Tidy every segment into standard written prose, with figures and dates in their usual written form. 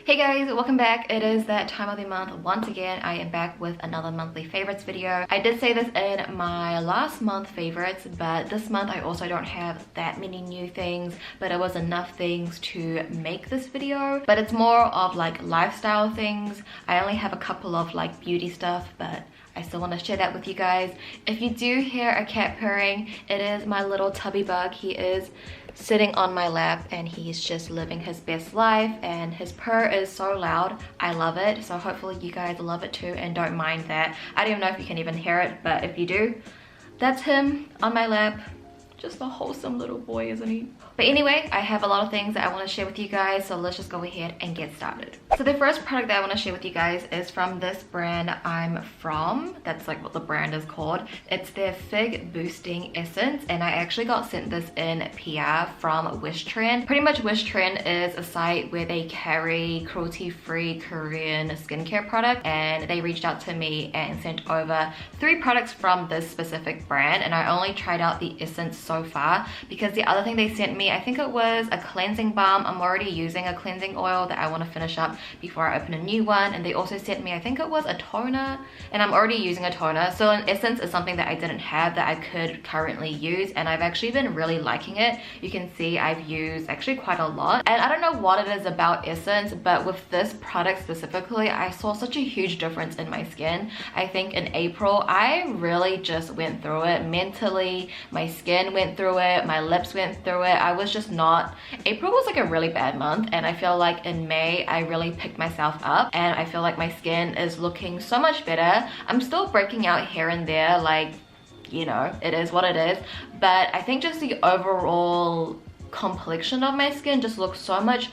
Hey guys, welcome back. It is that time of the month. Once again, I am back with another monthly favorites video. I did say this in my last month favorites, but this month I also don't have that many new things, but it was enough things to make this video. But it's more of like lifestyle things. I only have a couple of like beauty stuff, but I still want to share that with you guys. If you do hear a cat purring, it is my little tubby bug. He is sitting on my lap and he's just living his best life, and his purr is so loud. I love it, so hopefully you guys love it too and don't mind that. I don't even know if you can even hear it, but if you do, that's him on my lap. Just a wholesome little boy, isn't he? But anyway, I have a lot of things that I want to share with you guys, so let's just go ahead and get started. So the first product that I want to share with you guys is from this brand I'm from. That's like what the brand is called. It's their Fig Boosting Essence, and I actually got sent this in PR from Wishtrend. Pretty much Wishtrend is a site where they carry cruelty-free Korean skincare products, and they reached out to me and sent over 3 products from this specific brand, and I only tried out the essence so far because the other thing they sent me, I think it was a cleansing balm. I'm already using a cleansing oil that I want to finish up before I open a new one, and they also sent me, I think it was a toner, and I'm already using a toner. So an essence is something that I didn't have that I could currently use, and I've actually been really liking it. You can see I've used actually quite a lot, and I don't know what it is about essence, but with this product specifically, I saw such a huge difference in my skin. I think in April I really just went through it mentally. My skin went through it, my lips went through it. I was just not, April was like a really bad month, and I feel like in May I really picked myself up, and I feel like my skin is looking so much better. I'm still breaking out here and there, like, you know, it is what it is, but I think just the overall complexion of my skin just looks so much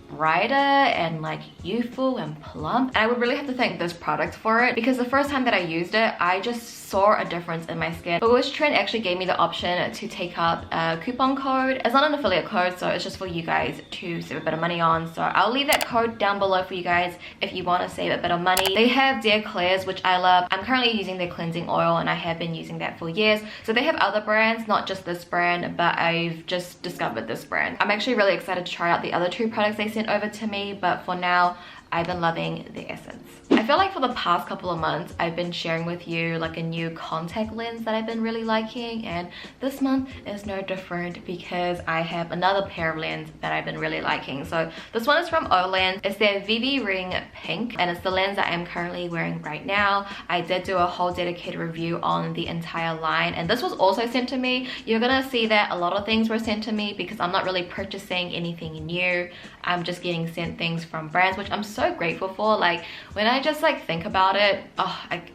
brighter and like youthful and plump. And I would really have to thank this product for it, because the first time that I used it, I just saw a difference in my skin. But Wishtrend actually gave me the option to take up a coupon code. It's not an affiliate code, so it's just for you guys to save a bit of money on. So I'll leave that code down below for you guys if you want to save a bit of money. They have their clears, which I love. I'm currently using their cleansing oil, and I have been using that for years. So they have other brands, not just this brand, but I've just discovered this brand. I'm actually really excited to try out the other 2 products they sent over to me, but for now I've been loving the essence. I feel like for the past couple of months I've been sharing with you like a new contact lens that I've been really liking, and this month is no different because I have another pair of lens that I've been really liking. So this one is from Olens. It's their Vivi Ring Pink, and it's the lens that I'm currently wearing right now. I did do a whole dedicated review on the entire line, and this was also sent to me. You're gonna see that a lot of things were sent to me because I'm not really purchasing anything new. I'm just getting sent things from brands, which I'm so grateful for. Like when I just like think about it,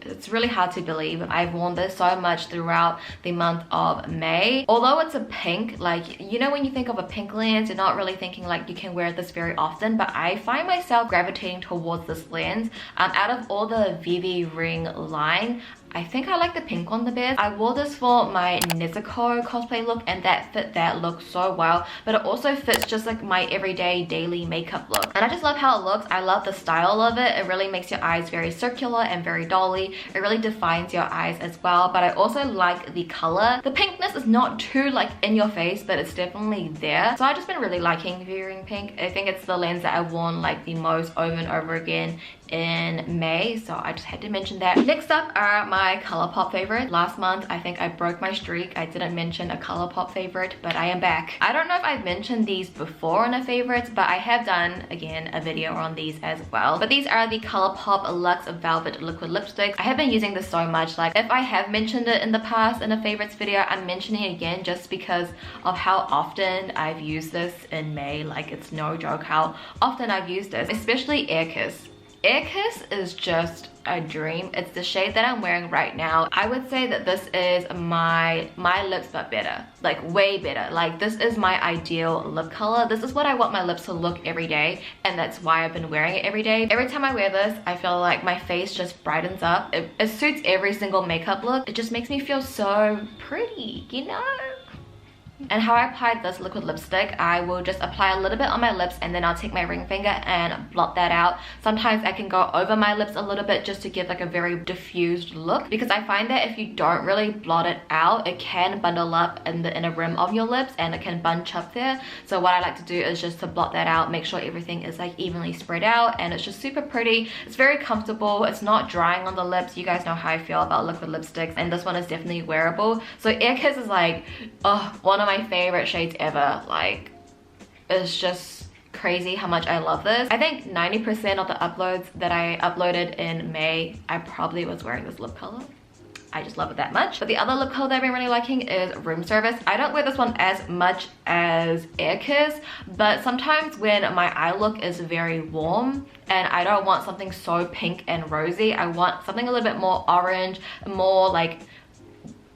it's really hard to believe. I've worn this so much throughout the month of May. Although it's a pink, like, you know, when you think of a pink lens, you're not really thinking like you can wear this very often, but I find myself gravitating towards this lens. Out of all the Vivi Ring line, I think I like the pink one the best. I wore this for my Nezuko cosplay look, and that fit that look so well, but it also fits just like my everyday daily makeup look, and I just love how it looks. I love the style of it. It really makes your eyes very circular and very dolly. It really defines your eyes as well, but I also like the color. The pinkness is not too like in your face, but it's definitely there. So I've just been really liking Vivi Ring Pink. I think it's the lens that I've worn like the most over and over again in May, so I just had to mention that. Next up are my ColourPop favorites. Last month I think I broke my streak. I didn't mention a ColourPop favorite, but I am back. I don't know if I've mentioned these before in a favorites, but I have done again a video on these as well. But these are the ColourPop Luxe Velvet Liquid Lipsticks. I have been using this so much. Like if I have mentioned it in the past in a favorites video, I'm mentioning it again just because of how often I've used this in May. Like it's no joke how often I've used this, especially Air Kiss. Air Kiss is just a dream. It's the shade that I'm wearing right now. I would say that this is my lips, but better, like way better. Like this is my ideal lip color. This is what I want my lips to look every day, and that's why I've been wearing it every day. Every time I wear this, I feel like my face just brightens up. It suits every single makeup look. It just makes me feel so pretty, you know? And how I applied this liquid lipstick, I will just apply a little bit on my lips and then I'll take my ring finger and blot that out. Sometimes I can go over my lips a little bit just to give like a very diffused look, because I find that if you don't really blot it out, it can bundle up in the inner rim of your lips and it can bunch up there. So what I like to do is just to blot that out, make sure everything is like evenly spread out, and it's just super pretty. It's very comfortable, it's not drying on the lips. You guys know how I feel about liquid lipsticks, and this one is definitely wearable. So Air Kiss is like, oh, one of my favorite shades ever. Like, it's just crazy how much I love this. I think 90% of the uploads that I uploaded in May, I probably was wearing this lip color. I just love it that much. But the other lip color that I've been really liking is Room Service. I don't wear this one as much as Air Kiss, but sometimes when my eye look is very warm and I don't want something so pink and rosy, I want something a little bit more orange, more like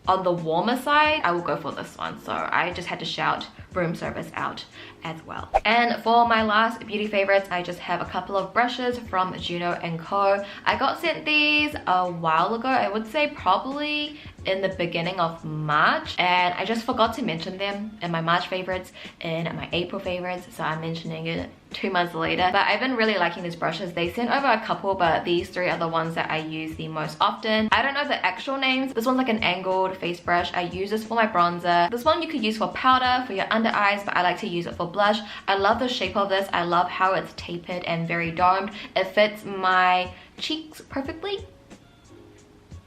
on the warmer side, I will go for this one. So I just had to shout Room Service out as well. And for my last beauty favorites, I just have a couple of brushes from juno&co. I got sent these a while ago, I would say probably in the beginning of March, and I just forgot to mention them in my March favorites and my April favorites, so I'm mentioning it 2 months later. But I've been really liking these brushes. They sent over a couple, but these three are the ones that I use the most often. I don't know the actual names. This one's like an angled face brush. I use this for my bronzer. This one you could use for powder, for your under eyes, but I like to use it for blush. I love the shape of this. I love how it's tapered and very domed. It fits my cheeks perfectly.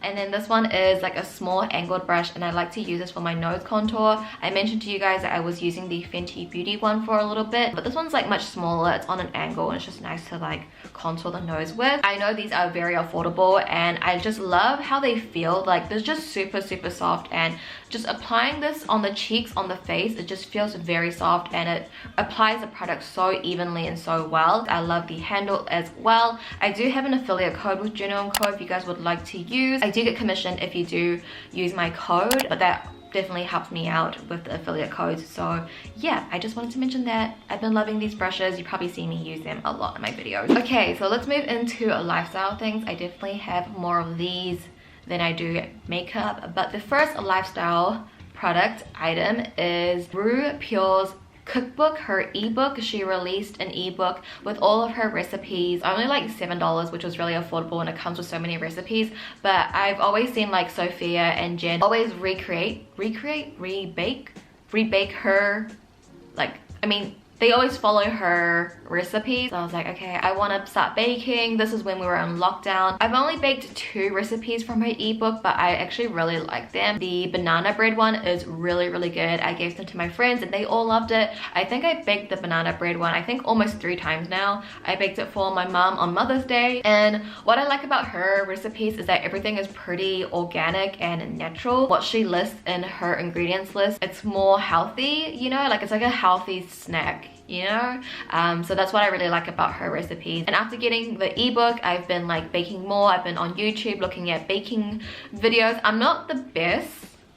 And then this one is like a small angled brush, and I like to use this for my nose contour. I mentioned to you guys that I was using the Fenty Beauty one for a little bit, but this one's like much smaller. It's on an angle and it's just nice to like contour the nose with. I know these are very affordable and I just love how they feel. Like they're just super soft, and just applying this on the cheeks, on the face, it just feels very soft and it applies the product so evenly and so well. I love the handle as well. I do have an affiliate code with juno&co if you guys would like to use. I do get commission if you do use my code, but that definitely helps me out with the affiliate codes. So yeah, I just wanted to mention that. I've been loving these brushes. You probably see me use them a lot in my videos. Okay, so let's move into lifestyle things. I definitely have more of these than I do makeup, but the first lifestyle product item is Ru Pure's cookbook, her ebook. She released an ebook with all of her recipes, only like $7, which was really affordable, and it comes with so many recipes. But I've always seen like Sophia and Jen always rebake her, like, I mean, they always follow her recipes. So I was like, okay, I want to start baking. This is when we were in lockdown. I've only baked 2 recipes from her ebook, but I actually really like them. The banana bread one is really good. I gave them to my friends and they all loved it. I think I baked the banana bread one, I think almost 3 times now. I baked it for my mom on Mother's Day, and what I like about her recipes is that everything is pretty organic and natural. What she lists in her ingredients list, it's more healthy, you know, like it's like a healthy snack, you know. So that's what I really like about her recipes. And after getting the ebook, I've been like baking more. I've been on YouTube looking at baking videos. I'm not the best,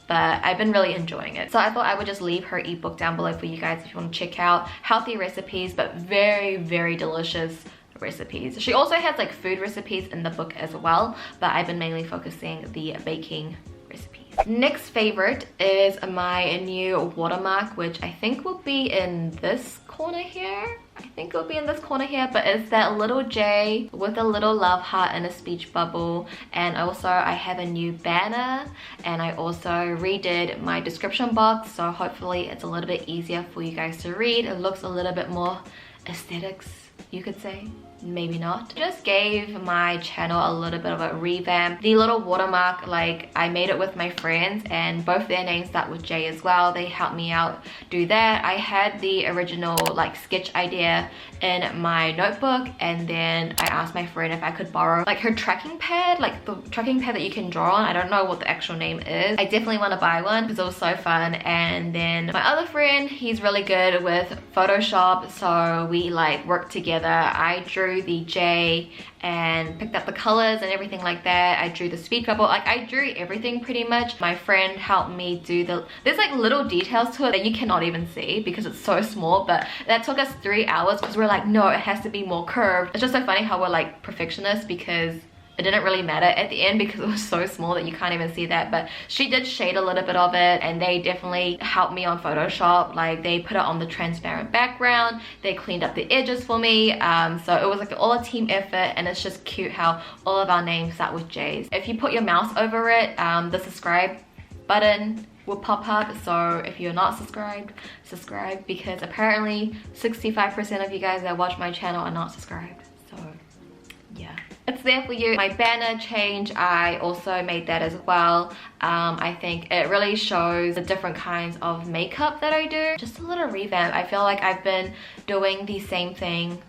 but I've been really enjoying it. So I thought I would just leave her ebook down below for you guys if you want to check out healthy recipes, but very delicious recipes. She also has like food recipes in the book as well, but I've been mainly focusing the baking recipes. Next favorite is my new watermark, which I think will be in this corner here. I think it'll be in this corner here, but it's that little J with a little love heart and a speech bubble. And also I have a new banner, and I also redid my description box, so hopefully it's a little bit easier for you guys to read. It looks a little bit more aesthetics, you could say. Maybe not. Just gave my channel a little bit of a revamp. The little watermark, like, I made it with my friends and both their names start with J as well. They helped me out do that. I had the original like sketch idea in my notebook, and then I asked my friend if I could borrow like her tracking pad, like the tracking pad that you can draw on. I don't know what the actual name is. I definitely want to buy one because it was so fun. And then my other friend, he's really good with Photoshop, so we like worked together. I drew the J and picked up the colors and everything like that. I drew the speed bubble. Like, I drew everything pretty much. My friend helped me do there's like little details to it that you cannot even see because it's so small, but that took us 3 hours because we're like, no, it has to be more curved. It's just so funny how we're like perfectionists, because it didn't really matter at the end because it was so small that you can't even see that. But she did shade a little bit of it, and they definitely helped me on Photoshop. Like, they put it on the transparent background, they cleaned up the edges for me, so it was like all a team effort. And it's just cute how all of our names start with J's. If you put your mouse over it, the subscribe button will pop up. So if you're not subscribed, subscribe, because apparently 65% of you guys that watch my channel are not subscribed. So yeah, it's there for you. My banner change, I also made that as well. I think it really shows the different kinds of makeup that I do. Just a little revamp. I feel like I've been doing the same thing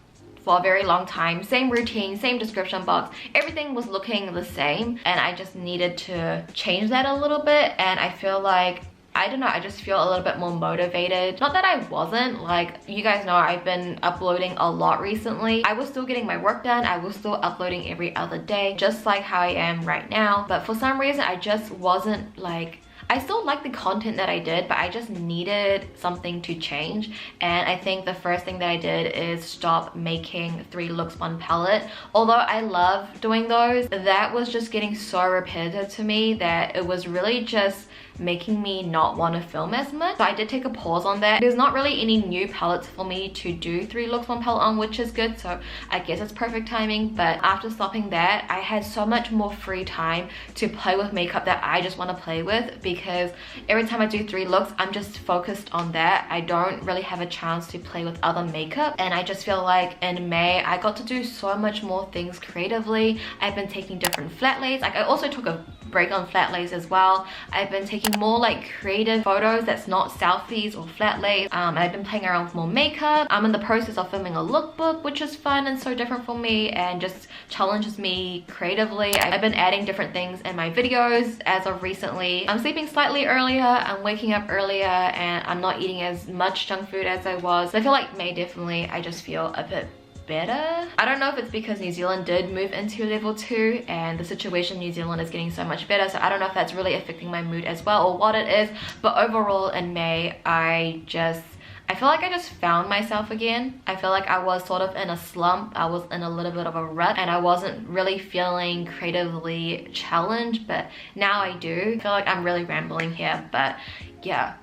for a very long time, same routine, same description box, everything was looking the same, and I just needed to change that a little bit. And I feel like, I don't know, I just feel a little bit more motivated. Not that I wasn't, like, you guys know I've been uploading a lot recently. I was still getting my work done, I was still uploading every other day, just like how I am right now. But for some reason I just wasn't like, I still like the content that I did, but I just needed something to change. And I think the first thing that I did is stop making 3 looks 1 palette. Although I love doing those, that was just getting so repetitive to me that it was really just making me not want to film as much. So I did take a pause on that. There's not really any new palettes for me to do 3 looks 1 palette on, which is good, so I guess it's perfect timing. But after stopping that, I had so much more free time to play with makeup that I just want to play with, because every time I do 3 looks, I'm just focused on that. I don't really have a chance to play with other makeup. And I just feel like in May I got to do so much more things creatively. I've been taking different flat lays, like I also took a break on flat lays as well. I've been taking more like creative photos that's not selfies or flat lays. I've been playing around with more makeup. I'm in the process of filming a lookbook, which is fun and so different for me and just challenges me creatively. I've been adding different things in my videos as of recently. I'm sleeping slightly earlier, I'm waking up earlier, and I'm not eating as much junk food as I was. I feel like May definitely, I just feel a bit better. I don't know if it's because New Zealand did move into level 2 and the situation in New Zealand is getting so much better, so I don't know if that's really affecting my mood as well or what it is. But overall in May, I feel like I just found myself again. I feel like I was sort of in a slump. I was in a little bit of a rut and I wasn't really feeling creatively challenged, but now I do. I feel like I'm really rambling here, but yeah,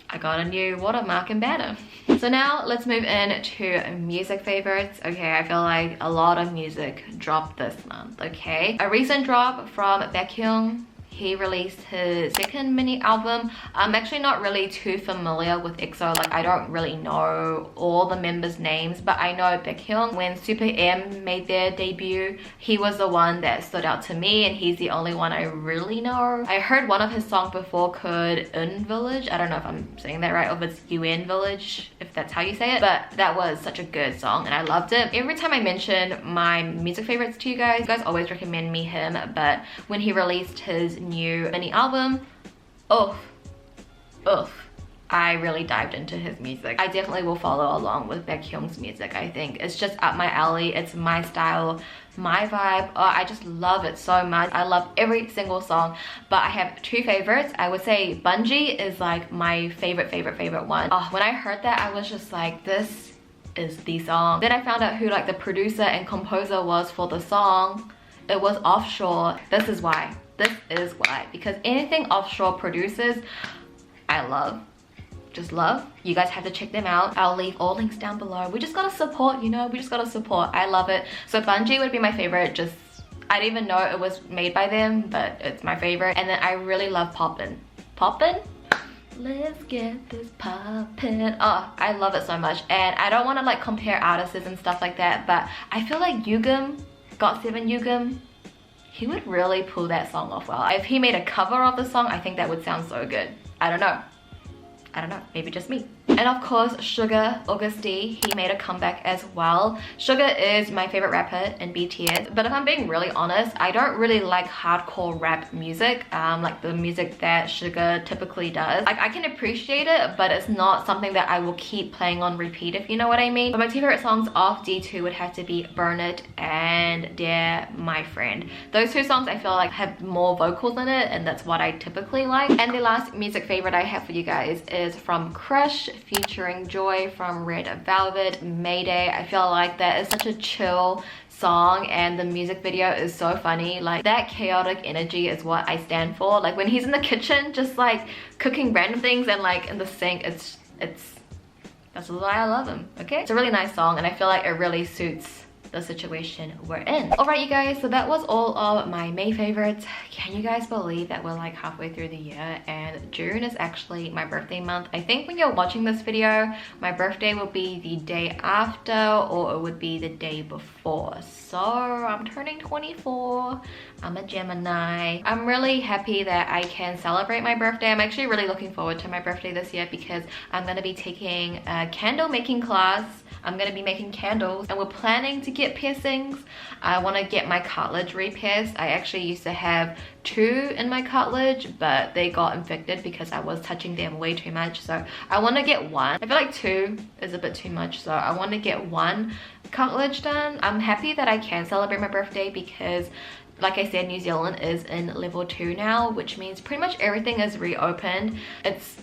I got a new watermark and banner. So now let's move in to music favorites. Okay, I feel like a lot of music dropped this month, okay? A recent drop from Baehyun. He released his 2nd mini album. I'm actually not really too familiar with EXO. Like, I don't really know all the members' names, but I know Baehyun. When Super M made their debut, he was the one that stood out to me, and he's the only one I really know. I heard one of his songs before called UN Village. I don't know if I'm saying that right, or if it's UN Village, if that's how you say it, but that was such a good song and I loved it. Every time I mention my music favorites to you guys always recommend me him, but when he released his new mini album, I really dived into his music. I definitely will follow along with Baekhyun's music. I think it's just up my alley. It's my style, my vibe. Oh, I just love it so much. I love every single song, but I have 2 favorites. I would say Bungee is like my favorite one. Oh, when I heard that, I was just like, this is the song. Then I found out who like the producer and composer was for the song. It was Offshore. This is why, because anything Offshore produces, I love. Just love. You guys have to check them out. I'll leave all links down below. We just gotta support, you know, we just gotta support. I love it. So Bungee would be my favorite. Just, I didn't even know it was made by them, but it's my favorite. And then I really love Poppin'. Poppin'? Let's get this poppin'. Oh, I love it so much. And I don't want to like compare artists and stuff like that, but I feel like Yugam, GOT7 Yugam, he would really pull that song off well. If he made a cover of the song, I think that would sound so good. I don't know, maybe just me. And of course, Suga, AGUSTD, he made a comeback as well. Suga is my favorite rapper in BTS, but if I'm being really honest, I don't really like hardcore rap music, like the music that Suga typically does. Like, I can appreciate it, but it's not something that I will keep playing on repeat, if you know what I mean. But my 2 favorite songs off D2 would have to be Burn It and Dear My Friend. Those 2 songs I feel like have more vocals in it, and that's what I typically like. And the last music favorite I have for you guys is from Crush featuring Joy from Red Velvet, Mayday. I feel like that is such a chill song and the music video is so funny. Like that chaotic energy is what I stand for. Like when he's in the kitchen just like cooking random things and like in the sink, it's that's why I love him. Okay, it's a really nice song and I feel like it really suits the situation we're in. Alright you guys, so that was all of my May favorites. Can you guys believe that we're like halfway through the year and June is actually my birthday month? I think when you're watching this video, my birthday will be the day after or it would be the day before. So I'm turning 24. I'm a Gemini. I'm really happy that I can celebrate my birthday. I'm actually really looking forward to my birthday this year because I'm going to be taking a candle making class. I'm going to be making candles and we're planning to get piercings. I want to get my cartilage re-pierced. I actually used to have 2 in my cartilage, but they got infected because I was touching them way too much. So I want to get 1. I feel like 2 is a bit too much, so I want to get 1 cartilage done. I'm happy that I can celebrate my birthday because like I said, New Zealand is in level 2 now, which means pretty much everything is reopened. It's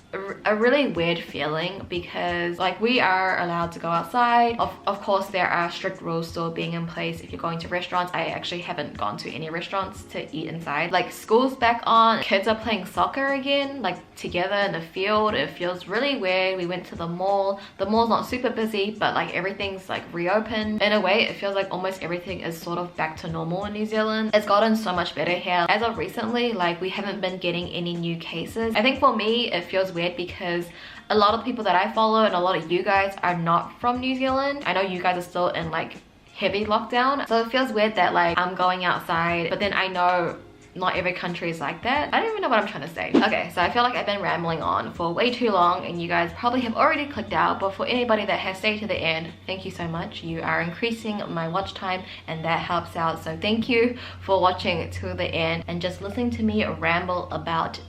a really weird feeling because like we are allowed to go outside. Of course there are strict rules still being in place if you're going to restaurants. I actually haven't gone to any restaurants to eat inside. Like school's back on, kids are playing soccer again, like together in the field. It feels really weird. We went to the mall. The mall's not super busy, but like everything's like reopened. In a way it feels like almost everything is sort of back to normal in New Zealand. It's gotten so much better here. As of recently, like we haven't been getting any new cases. I think for me it feels weird because a lot of people that I follow and a lot of you guys are not from New Zealand. I know you guys are still in like heavy lockdown, so it feels weird that like I'm going outside, but then I know not every country is like that. I don't even know what I'm trying to say. Okay, so I feel like I've been rambling on for way too long and you guys probably have already clicked out, but for anybody that has stayed to the end, thank you so much. You are increasing my watch time and that helps out. So thank you for watching to the end and just listening to me ramble about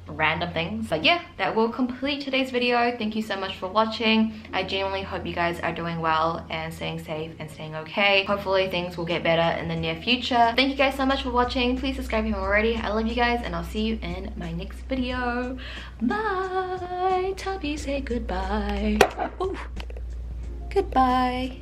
random things. But yeah, that will complete today's video. Thank you so much for watching. I genuinely hope you guys are doing well and staying safe and staying okay. Hopefully things will get better in the near future. Thank you guys so much for watching. Please subscribe if you haven't already. I love you guys and I'll see you in my next video. Bye. Tubby, say goodbye. Ooh. Goodbye.